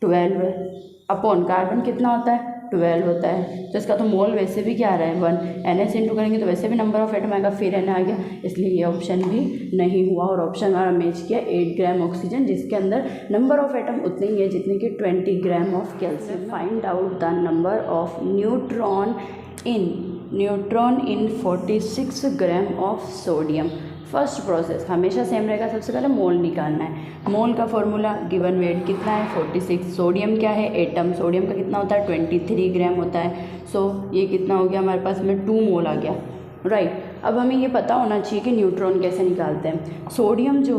12 अपॉन कार्बन कितना होता है, 12 होता है, तो इसका तो मोल वैसे भी क्या आ रहा है 1, Na से इंटू करेंगे तो वैसे भी नंबर ऑफ एटम आएगा, फिर Na आ गया, इसलिए ये ऑप्शन भी नहीं हुआ। और ऑप्शन हमारा मैच किया 8 ग्राम ऑक्सीजन, जिसके अंदर नंबर ऑफ एटम उतने ही है जितने कि 20 gram of calcium. Find out the number of neutron in 46 gram of sodium. First process हमेशा सेम रहेगा, सबसे पहले मोल निकालना है। मोल का फॉर्मूला, गिवन वेट कितना है 46, सोडियम क्या है एटम, सोडियम का कितना होता है 23 ग्राम होता है। सो ये कितना हो गया हमारे पास में 2 मोल आ गया, राइट। अब हमें ये पता होना चाहिए कि न्यूट्रॉन कैसे निकालते हैं। सोडियम जो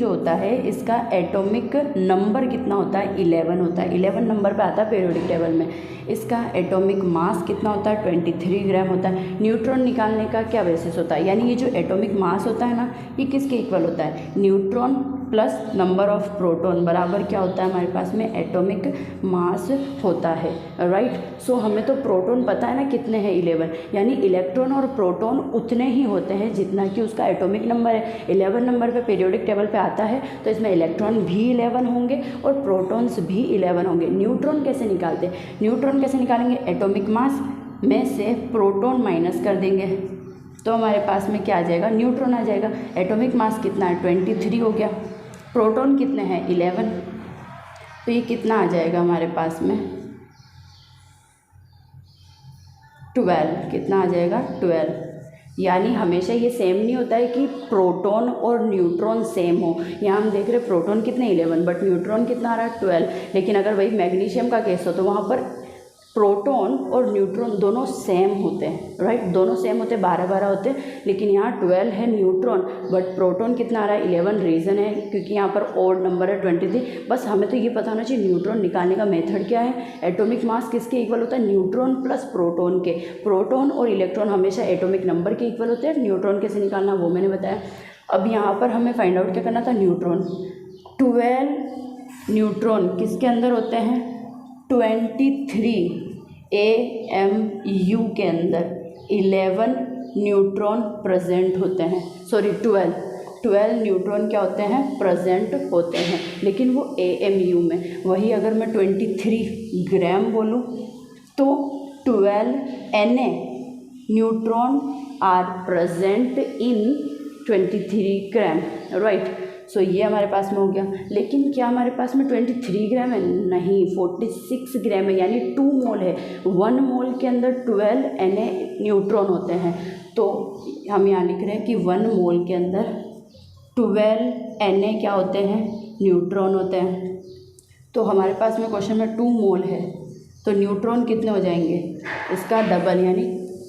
होता है इसका एटॉमिक नंबर कितना होता है 11 होता है, 11 नंबर पे आता है पीरियोडिक टेबल में। इसका एटॉमिक मास कितना होता है 23 ग्राम होता है। न्यूट्रॉन निकालने का क्या बेसिस होता है, यानी ये जो एटॉमिक मास होता है ना, ये किसके इक्वल होता है, neutron plus number of proton बराबर क्या होता है हमारे पास में एटॉमिक मास होता है, राइट। सो हमें तो प्रोटॉन पता है ना कितने हैं 11, यानी इलेक्ट्रॉन और प्रोटॉन उतने ही होते हैं जितना कि उसका एटॉमिक नंबर है। 11 नंबर पे पीरियोडिक टेबल पे आता है तो इसमें इलेक्ट्रॉन भी 11 होंगे और प्रोटॉन्स भी 11 होंगे। न्यूट्रॉन कैसे निकालते हैं, न्यूट्रॉन कैसे निकालेंगे, एटॉमिक मास में से प्रोटॉन माइनस कर देंगे तो हमारे पास में क्या आ जाएगा, न्यूट्रॉन आ जाएगा। एटॉमिक मास कितना है 23 हो गया, प्रोटॉन कितने हैं 11, तो ये कितना आ जाएगा हमारे पास में 12, कितना आ जाएगा 12। यानी हमेशा ये सेम नहीं होता है कि प्रोटॉन और न्यूट्रॉन सेम हो। यहाँ हम देख रहे हैं प्रोटॉन कितने 11 बट न्यूट्रॉन कितना आ रहा है 12। लेकिन अगर वही मैग्नीशियम का केस हो तो वहाँ पर प्रोटॉन और न्यूट्रॉन दोनों सेम होते हैं, राइट, दोनों सेम होते हैं, 12-12 होते हैं। लेकिन यहाँ 12 है न्यूट्रॉन बट प्रोटॉन कितना आ रहा है 11। रीज़न है क्योंकि यहाँ पर ओड नंबर है 23। बस हमें तो ये पता होना चाहिए न्यूट्रॉन निकालने का मेथड क्या है। एटॉमिक मास किसके इक्वल होता है, न्यूट्रॉन प्लस प्रोटॉन के। प्रोटॉन और इलेक्ट्रॉन हमेशा एटॉमिक नंबर के इक्वल होते हैं। न्यूट्रॉन कैसे निकालना वो मैंने बताया। अब यहाँ पर हमें फाइंड आउट क्या करना था, न्यूट्रॉन। 12 न्यूट्रॉन किसके अंदर होते हैं, 23 AMU के अंदर 11 न्यूट्रॉन प्रेजेंट होते हैं, सॉरी 12 न्यूट्रॉन क्या होते हैं, प्रेजेंट होते हैं, लेकिन वो AMU में। वही अगर मैं 23 ग्राम बोलूँ तो 12 Na neutron are present in 23 gram, right. So ये हमारे पास में हो गया। लेकिन क्या हमारे पास में 23 ग्राम है, नहीं, 46 ग्राम है, यानी 2 मोल है। 1 मोल के अंदर 12 Na न्यूट्रॉन होते हैं। तो हम यहाँ लिख रहे हैं कि 1 मोल के अंदर 12 Na क्या होते हैं, न्यूट्रॉन होते हैं। तो हमारे पास में क्वेश्चन में 2 मोल है तो न्यूट्रॉन कितने हो जाएंगे, इसका डबल, यानी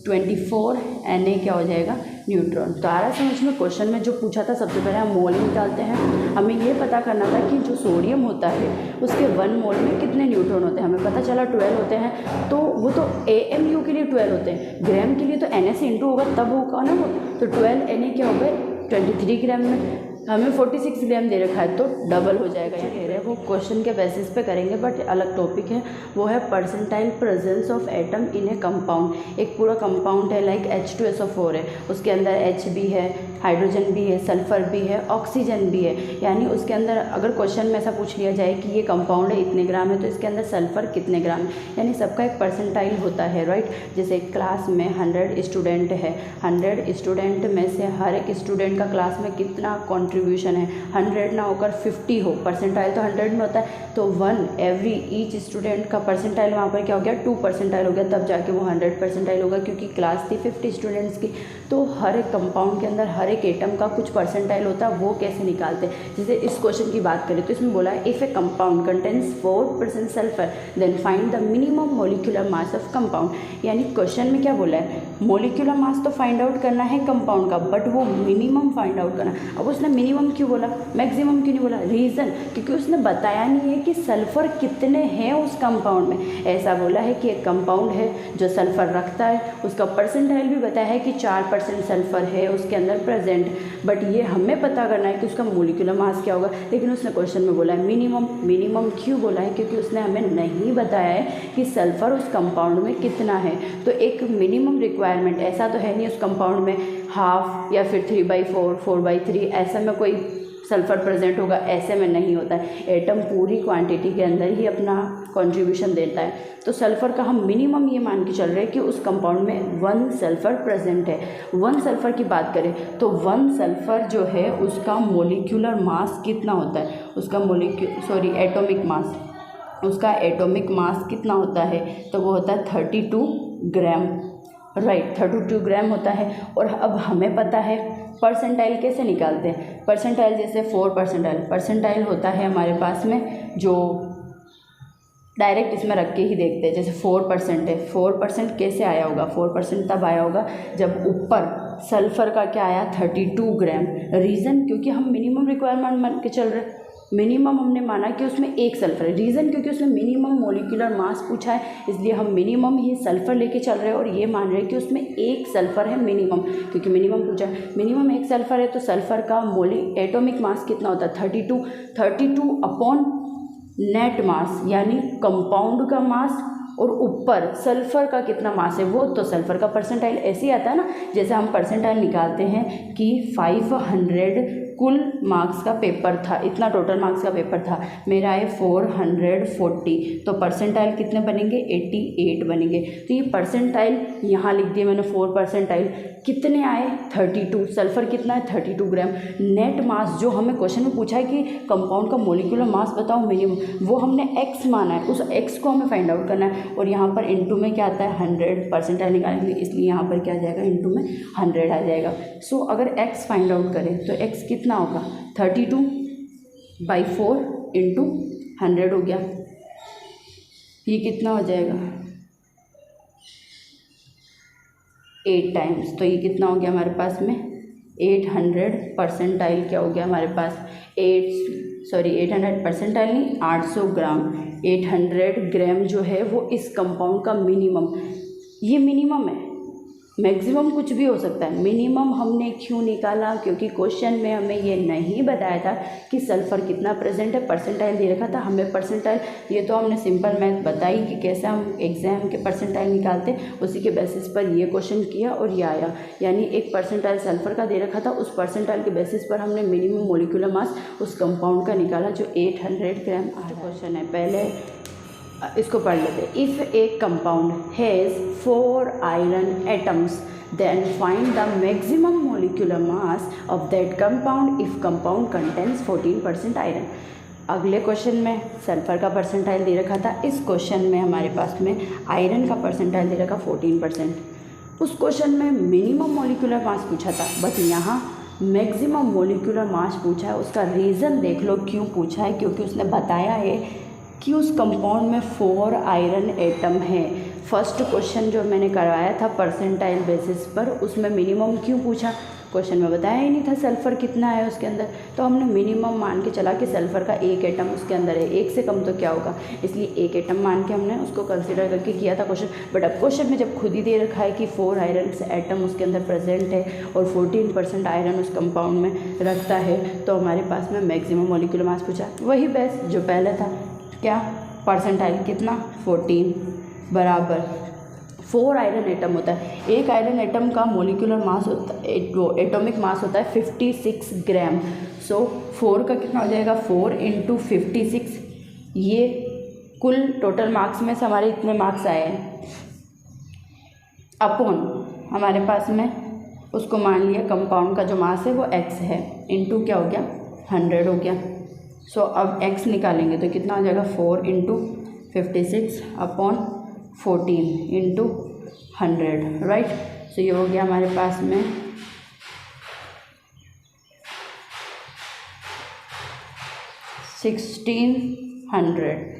24 Na क्या हो जाएगा, न्यूट्रॉन। तो आ रहा समझ में, क्वेश्चन में जो पूछा था सबसे पहले हम मोल निकालते हैं। हमें ये पता करना था कि जो सोडियम होता है उसके 1 मोल में कितने न्यूट्रॉन होते हैं। हमें पता चला 12 होते हैं, तो वो तो AMU के लिए 12 होते हैं, ग्राम के लिए तो Na से इंटू होगा तब होगा ना वो। तो 12 Na क्या हो गए 23 ग्राम में। हमें 46 ग्राम दे रखा है तो डबल हो जाएगा। ये कह रहे हैं वो क्वेश्चन के बेसिस पे करेंगे, बट अलग टॉपिक है, वो है percentile presence of atom in A compound. एक पूरा कंपाउंड है लाइक H2SO4 है, उसके अंदर H भी है, हाइड्रोजन भी है, सल्फ़र भी है, ऑक्सीजन भी है। यानी उसके अंदर अगर क्वेश्चन में ऐसा पूछ लिया जाए कि ये कंपाउंड है इतने ग्राम है तो इसके अंदर सल्फ़र कितने ग्राम है, यानी सबका एक परसेंटाइल होता है, राइट। जैसे क्लास में 100 स्टूडेंट है, 100 स्टूडेंट में से हर एक स्टूडेंट का क्लास में कितना कॉन्ट्रीब्यूशन है, 100 ना होकर 50 हो, परसेंटाइल तो 100 में होता है, तो 1 एवरी ईच स्टूडेंट का परसेंटाइल वहाँ पर क्या हो गया, 2 परसेंटाइल हो गया, तब जाके वो 100 परसेंटाइल होगा, क्योंकि क्लास थी 50 स्टूडेंट्स की। तो हर एक कंपाउंड के अंदर हर एक एटम का कुछ परसेंटाइल होता है, वो कैसे निकालते हैं। जैसे इस क्वेश्चन की बात करें तो इसमें बोला है if a compound contains 4% sulphur then find the minimum molecular mass of compound. यानी क्वेश्चन में क्या बोला है, मोलिकुलर मास तो फाइंड आउट करना है कंपाउंड का, बट वो मिनिमम फाइंड आउट करना। अब उसने मिनिमम क्यों बोला, मैक्सिमम क्यों नहीं बोला, रीज़न क्योंकि उसने बताया नहीं है कि सल्फ़र कितने हैं उस कंपाउंड में। ऐसा बोला है कि एक कंपाउंड है जो सल्फ़र रखता है, उसका परसेंटाइल भी बताया है कि 4% सल्फ़र है उसके अंदर प्रेजेंट, बट ये हमें पता करना है कि उसका मोलिकुलर मास क्या होगा। लेकिन उसने क्वेश्चन में बोला है मिनिमम। मिनिमम क्यों बोला है, क्योंकि उसने हमें नहीं बताया है कि सल्फ़र उस कंपाउंड में कितना है। तो एक मिनिमम रिक्वायरमेंट, ऐसा तो है नहीं उस कंपाउंड में हाफ या फिर 3/4, 4/3 ऐसा में कोई सल्फ़र प्रेजेंट होगा, ऐसे में नहीं होता है। एटम पूरी क्वांटिटी के अंदर ही अपना कंट्रीब्यूशन देता है। तो सल्फ़र का हम मिनिमम ये मान के चल रहे हैं कि उस कंपाउंड में 1 सल्फ़र प्रेजेंट है। 1 सल्फ़र की बात करें तो 1 सल्फ़र जो है उसका मोलिकुलर मास कितना होता है, उसका एटॉमिक मास, उसका एटॉमिक मास कितना होता है, तो वो होता है 32 ग्राम, राइट, 32 ग्राम होता है। और अब हमें पता है परसेंटाइल कैसे निकालते हैं। परसेंटाइल जैसे 4 परसेंटाइल होता है हमारे पास में, जो डायरेक्ट इसमें रख के ही देखते हैं। जैसे 4% है, 4% कैसे आया होगा, 4% तब आया होगा जब ऊपर सल्फ़र का क्या आया 32 ग्राम। रीज़न क्योंकि हम मिनिमम रिक्वायरमेंट मान के चल रहे हैं, मिनिमम हमने माना कि उसमें 1 सल्फ़र है। रीज़न क्योंकि उसने मिनिमम मोलिकुलर मास पूछा है, इसलिए हम मिनिमम ही सल्फ़र लेके चल रहे हैं और ये मान रहे हैं कि उसमें 1 सल्फ़र है मिनिमम, क्योंकि मिनिमम पूछा है। मिनिमम 1 सल्फ़र है तो सल्फ़र का एटॉमिक मास कितना होता है 32 अपॉन नेट मास, यानी कंपाउंड का मास, और ऊपर सल्फ़र का कितना मास है वो, तो सल्फ़र का परसेंटाइल ऐसे ही आता है ना। जैसे हम परसेंटाइल निकालते हैं कि 500 कुल मार्क्स का पेपर था, इतना टोटल मार्क्स का पेपर था, मेरा है 440, तो परसेंटाइल कितने बनेंगे 88 बनेंगे। तो ये परसेंटाइल यहाँ लिख दिया मैंने, 4 परसेंटाइल कितने आए 32, सल्फ़र कितना है 32 ग्राम। नेट मास जो हमें क्वेश्चन में पूछा है कि कंपाउंड का मोलिकुलर मास बताओ मिनिमम, वो हमने x माना है, उस x को हमें फाइंड आउट करना है। और यहाँ पर इनटू में क्या आता है 100 परसेंटाइल निकालने के लिए, इसलिए यहाँ पर क्या आ जाएगा इनटू में 100 आ जाएगा। सो अगर x फाइंड आउट करें तो x कितना होगा 32/4 इंटू 100 हो गया, ये कितना हो जाएगा 8 टाइम्स, तो ये कितना हो गया हमारे पास में 800 परसेंटाइल क्या हो गया हमारे पास 800 परसेंटाइल नहीं 800 ग्राम। 800 ग्राम जो है वो इस कंपाउंड का मिनिमम, ये मिनिमम है, मैक्सिमम कुछ भी हो सकता है। मिनिमम हमने क्यों निकाला, क्योंकि क्वेश्चन में हमें ये नहीं बताया था कि सल्फ़र कितना प्रेजेंट है, परसेंटाइल दे रखा था हमें परसेंटाइल। ये तो हमने सिंपल मैथ बताई कि कैसे हम एग्ज़ाम के परसेंटाइल निकालते, उसी के बेसिस पर ये क्वेश्चन किया और ये आया। यानी एक परसेंटाइल सल्फ़र का दे रखा था, उस परसेंटाइल के बेसिस पर हमने मिनिमम मोलिकुलर मास उस कंपाउंड का निकाला जो 800 ग्राम आ क्वेश्चन है। पहले इसको पढ़ लेते हैं। If a compound has 4 iron atoms then find the maximum molecular mass of that compound if compound contains 14% iron. अगले क्वेश्चन में सल्फ़र का परसेंटाइल दे रखा था, इस क्वेश्चन में हमारे पास में आयरन का परसेंटाइल दे रखा 14%। उस क्वेश्चन में मिनिमम मोलिकुलर मास पूछा था, बट यहाँ मैक्सिमम मोलिकुलर मास पूछा है। उसका रीज़न देख लो क्यों पूछा है, क्योंकि उसने बताया है कि उस कंपाउंड में 4 आयरन एटम है। फर्स्ट क्वेश्चन जो मैंने करवाया था परसेंटाइल बेसिस पर, उसमें मिनिमम क्यों पूछा, क्वेश्चन में बताया ही नहीं था सल्फ़र कितना है उसके अंदर, तो हमने मिनिमम मान के चला कि सल्फ़र का एक एटम उसके अंदर है, एक से कम तो क्या होगा, इसलिए एक एटम मान के हमने उसको कंसीडर करके किया था क्वेश्चन। बट अब क्वेश्चन में जब खुद ही दे रखा है कि 4 आयरन एटम उसके अंदर प्रेजेंट है और 14% आयरन उस कंपाउंड में रखता है, तो हमारे पास में मैक्सिमम मॉलिक्यूलर मास पूछा, वही बेस्ट जो पहले था, क्या परसेंटाइल कितना 14 बराबर 4 आयरन एटम होता है। एक आयरन एटम का मोलिकुलर मास होता है, एटॉमिक मास होता है 56 ग्राम। सो 4 का कितना हो जाएगा, 4 × 56, ये कुल टोटल मार्क्स में से हमारे इतने मार्क्स आए हैं, अपॉन हमारे पास में उसको मान लिया कंपाउंड का जो मास है वो x है, इनटू क्या हो गया 100 हो गया। सो अब x निकालेंगे तो कितना हो जाएगा 4 × 56 अपॉन 14 × 100, राइट। सो ये हो गया हमारे पास में 1600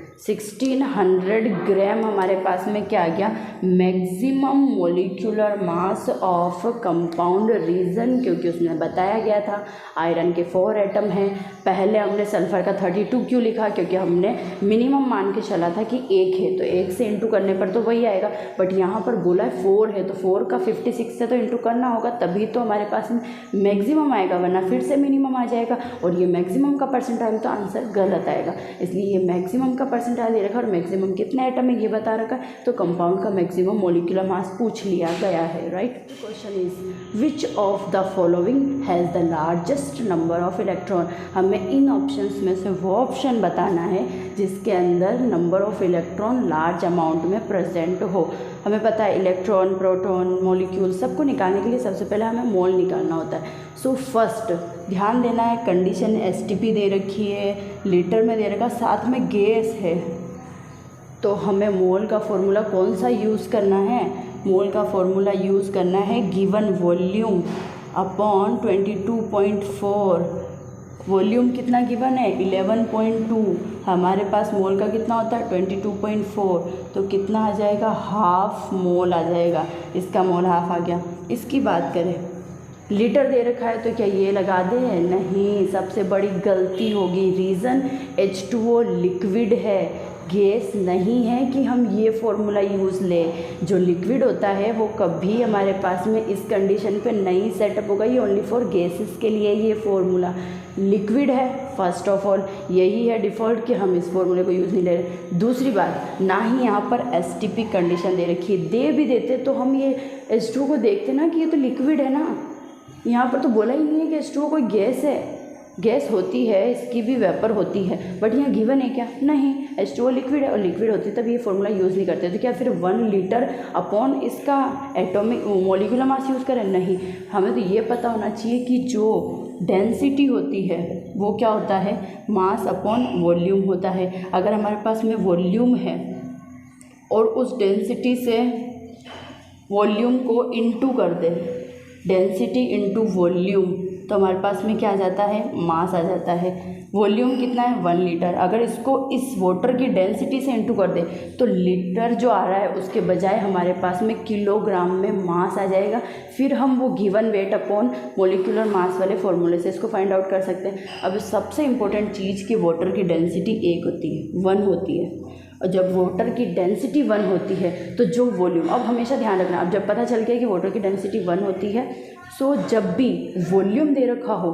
ग्राम हमारे पास में क्या आ गया, maximum molecular mass of compound reason, क्योंकि उसमें बताया गया था आयरन के 4 एटम हैं। पहले हमने सल्फ़र का 32 क्यों लिखा, क्योंकि हमने मिनिमम मान के चला था कि 1 है, तो 1 से इंटू करने पर तो वही आएगा, बट यहाँ पर बोला है 4 है, तो 4 का 56 से तो इंटू करना होगा, तभी तो हमारे पास में मैक्सिमम आएगा, वरना फिर से मिनिमम आ जाएगा, और ये मैक्सिमम का परसेंटाइल तो आंसर गलत आएगा। इसलिए ये मैक्सिमम का परसेंटाइल दे रखा और मैक्सिमम कितने एटम है ये बता रखा है, तो कंपाउंड का मैक्सिमम मोलिकुलर मास पूछ लिया गया है, right. Question is which of the following has the largest number of electron. हमें इन ऑप्शंस में से वो ऑप्शन बताना है जिसके अंदर number of electron large amount में प्रेजेंट हो। हमें पता है इलेक्ट्रॉन, प्रोटॉन, मॉलिक्यूल सबको निकालने के लिए सबसे पहले हमें मोल निकालना होता है। सो फर्स्ट ध्यान देना है, कंडीशन STP दे रखी है, लीटर में दे रखा, साथ में गैस है, तो हमें मोल का फॉर्मूला कौन सा यूज़ करना है, मोल का फॉर्मूला यूज़ करना है गिवन वॉल्यूम अपॉन 22.4। वॉल्यूम कितना गिवन है 11.2, हमारे पास मोल का कितना होता है 22.4, तो कितना आ जाएगा हाफ मोल आ जाएगा, इसका मोल हाफ आ गया। इसकी बात करें लीटर दे रखा है तो क्या ये लगा दे, नहीं, सबसे बड़ी गलती होगी। रीज़न H2O लिक्विड है, गैस नहीं है कि हम ये फॉर्मूला यूज़ लें। जो लिक्विड होता है वो कभी हमारे पास में इस कंडीशन पे नहीं सेटअप होगा, ये ओनली फॉर गैसेस के लिए ये फॉर्मूला। लिक्विड है फर्स्ट ऑफ ऑल, यही है डिफ़ॉल्ट कि हम इस फॉर्मूले को यूज़ नहीं ले रहे। दूसरी बात, ना ही यहाँ पर STP कंडीशन दे रखी है, दे भी देते तो हम ये H2O को देखते ना कि ये तो लिक्विड है ना, यहाँ पर तो बोला ही नहीं है कि H2O कोई गैस है। गैस होती है, इसकी भी वेपर होती है, बट यहाँ गिवन है क्या, नहीं, H2O लिक्विड है और लिक्विड होती है तब ये फॉर्मूला यूज़ नहीं करते। तो क्या फिर 1 लीटर अपॉन इसका एटॉमिक मोलिकुलर मास यूज़ करें, नहीं। हमें तो ये पता होना चाहिए कि जो डेंसिटी होती है वो क्या होता है, मास अपॉन वॉल्यूम होता है। अगर हमारे पास में वॉल्यूम है और उस डेंसिटी से वॉल्यूम को इनटू कर दे, डेंसिटी इनटू वॉल्यूम, तो हमारे पास में क्या आ जाता है, मास आ जाता है। वॉल्यूम कितना है 1 लीटर, अगर इसको इस वाटर की डेंसिटी से इंटू कर दे तो लीटर जो आ रहा है उसके बजाय हमारे पास में किलोग्राम में मास आ जाएगा। फिर हम वो given weight upon molecular mass वाले फॉर्मूले से इसको फाइंड आउट कर सकते हैं। अब सबसे इम्पोर्टेंट चीज़ कि वाटर की डेंसिटी 1 होती है, 1 होती है, और जब वाटर की डेंसिटी 1 होती है तो जो वॉल्यूम, अब हमेशा ध्यान रखना, अब जब पता चल गया कि वाटर की डेंसिटी 1 होती है, सो जब भी वॉल्यूम दे रखा हो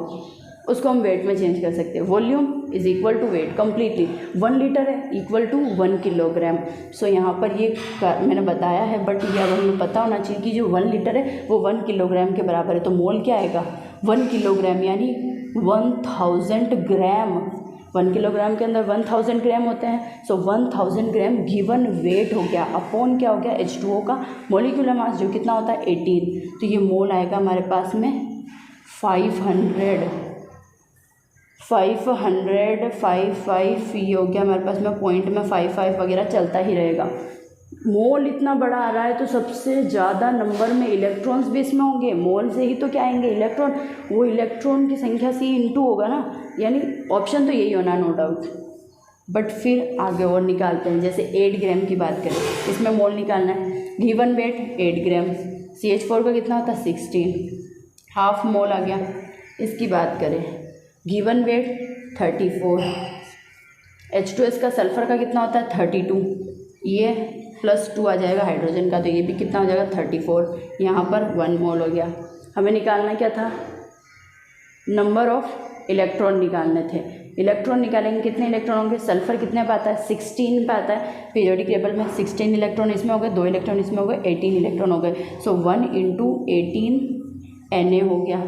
उसको हम वेट में चेंज कर सकते हैं। Volume is equal to weight completely, 1 litre है इक्वल टू 1 किलोग्राम। सो यहाँ पर ये मैंने बताया है, बट ये अब हमें पता होना चाहिए कि जो 1 लीटर है वो 1 किलोग्राम के बराबर है। तो मोल क्या आएगा 1 किलोग्राम, यानी 1000 ग्राम। 1 किलोग्राम के अंदर 1000 ग्राम होते हैं। सो 1000 ग्राम गिवन वेट हो गया, अपॉन क्या हो गया H2O का मोलिकुलर मास जो कितना होता है 18। तो ये मोल आएगा हमारे पास में 555 ये हो गया हमारे पास में, पॉइंट में 55 वगैरह चलता ही रहेगा। मोल इतना बड़ा आ रहा है तो सबसे ज़्यादा नंबर में इलेक्ट्रॉन्स भी इसमें होंगे, मोल से ही तो क्या आएंगे इलेक्ट्रॉन, वो इलेक्ट्रॉन की संख्या C × होगा ना, यानी ऑप्शन तो यही होना नो डाउट। बट फिर आगे और निकालते हैं, जैसे 8 ग्राम की बात करें, इसमें मोल निकालना है, गिवन वेट 8 ग्राम, CH4 का कितना होता है 16, हाफ मोल आ गया। इसकी बात करें, गिवन वेट 34, H2S का सल्फ़र का कितना होता है 32, ये +2 आ जाएगा हाइड्रोजन का, तो ये भी कितना हो जाएगा 34, यहाँ पर 1 मोल हो गया। हमें निकालना क्या था, नंबर ऑफ इलेक्ट्रॉन निकालने थे। इलेक्ट्रॉन निकालेंगे, कितने इलेक्ट्रॉन होंगे, सल्फ़र कितने पे आता है 16 पे आता है पीरियोडिक टेबल में, 16 इलेक्ट्रॉन इसमें हो गए, 2 इलेक्ट्रॉन इसमें हो गए, 18 इलेक्ट्रॉन हो गए। सो 1 × 18 Na हो गया।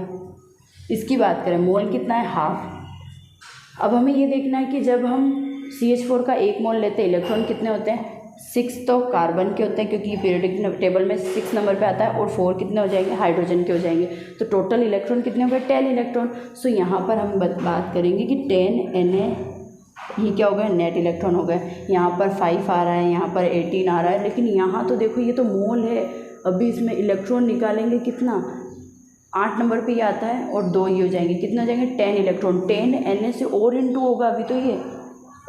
इसकी बात करें, मोल कितना है हाफ। अब हमें ये देखना है कि जब हम CH4 का 1 मोल लेते हैं, इलेक्ट्रॉन कितने होते हैं 6 तो कार्बन के होते हैं, क्योंकि ये पीरियोडिक टेबल में 6 नंबर पे आता है, और 4 कितने हो जाएंगे हाइड्रोजन के हो जाएंगे। तो टोटल इलेक्ट्रॉन कितने हो गए 10 इलेक्ट्रॉन। सो यहाँ पर हम बात करेंगे कि 10 Na ये क्या हो गया, नेट इलेक्ट्रॉन हो गए। यहाँ पर 5 आ रहा है, यहाँ पर 18 आ रहा है, लेकिन यहाँ तो देखो ये तो मोल है। अभी इसमें इलेक्ट्रॉन निकालेंगे कितना, 8 नंबर पे ये आता है, और 2 ये हो जाएंगे, कितने हो जाएंगे 10 इलेक्ट्रॉन। 10 Na से और × होगा, अभी तो ये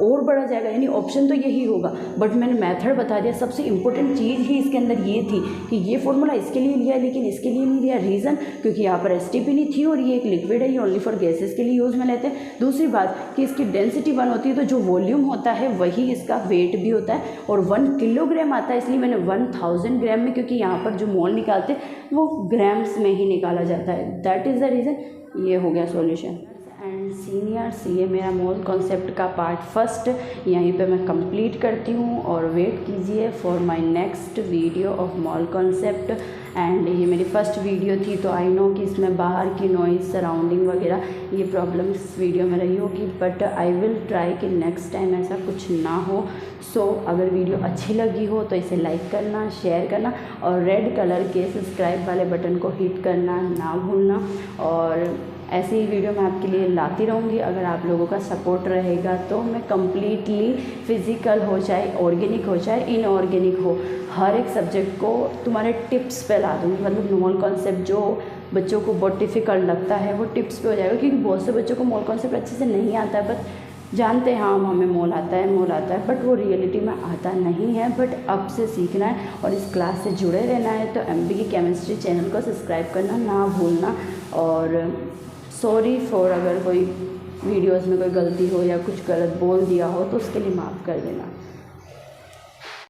और बढ़ा जाएगा, यानी ऑप्शन तो यही होगा। बट मैंने मेथड बता दिया। सबसे इंपॉर्टेंट चीज़ ही इसके अंदर ये थी कि ये फॉर्मूला इसके लिए लिया लेकिन इसके लिए नहीं लिया। रीज़न, क्योंकि यहाँ पर STP नहीं थी और ये एक लिक्विड है, ये ओनली फॉर गैसेस के लिए यूज़ में लेते हैं। दूसरी बात कि इसकी डेंसिटी 1 होती है, तो जो वॉल्यूम होता है वही इसका वेट भी होता है, और 1 किलोग्राम आता है, इसलिए मैंने 1000 ग्राम में, क्योंकि यहाँ पर जो मोल निकालते हैं वो ग्राम्स में ही निकाला जाता है। That is the reason. ये हो गया सॉल्यूशन। एंड सीनियर्स, ये मेरा मोल कॉन्सेप्ट का पार्ट फर्स्ट यहीं पे मैं कंप्लीट करती हूँ, और वेट कीजिए for my next video of mole concept. And ये मेरी फर्स्ट वीडियो थी, तो आई नो कि इसमें बाहर की नॉइज़, सराउंडिंग वगैरह ये प्रॉब्लम इस वीडियो में रही होगी, बट आई विल ट्राई कि नेक्स्ट टाइम ऐसा कुछ ना हो। सो अगर वीडियो अच्छी लगी हो तो इसे लाइक करना, शेयर करना, और रेड कलर के सब्सक्राइब वाले बटन को हिट करना ना भूलना। और ऐसी ही वीडियो मैं आपके लिए लाती रहूँगी। अगर आप लोगों का सपोर्ट रहेगा तो मैं कम्प्लीटली फिज़िकल हो, चाहे ऑर्गेनिक हो, चाहे इनऑर्गेनिक हो, हर एक सब्जेक्ट को तुम्हारे टिप्स पे ला दूँगी। मतलब मोल कॉन्सेप्ट जो बच्चों को बहुत डिफ़िकल्ट लगता है वो टिप्स पे हो जाएगा, क्योंकि बहुत से बच्चों को मोल कॉन्सेप्ट अच्छे से नहीं आता है, बट जानते हैं हाँ हमें मोल आता है, बट वो रियलिटी में आता नहीं है। बट अब से सीखना है और इस क्लास से जुड़े रहना है, तो MB की केमिस्ट्री चैनल को सब्सक्राइब करना ना भूलना। और सॉरी फॉर अगर कोई वीडियोस में कोई गलती हो या कुछ गलत बोल दिया हो तो उसके लिए माफ़ कर देना।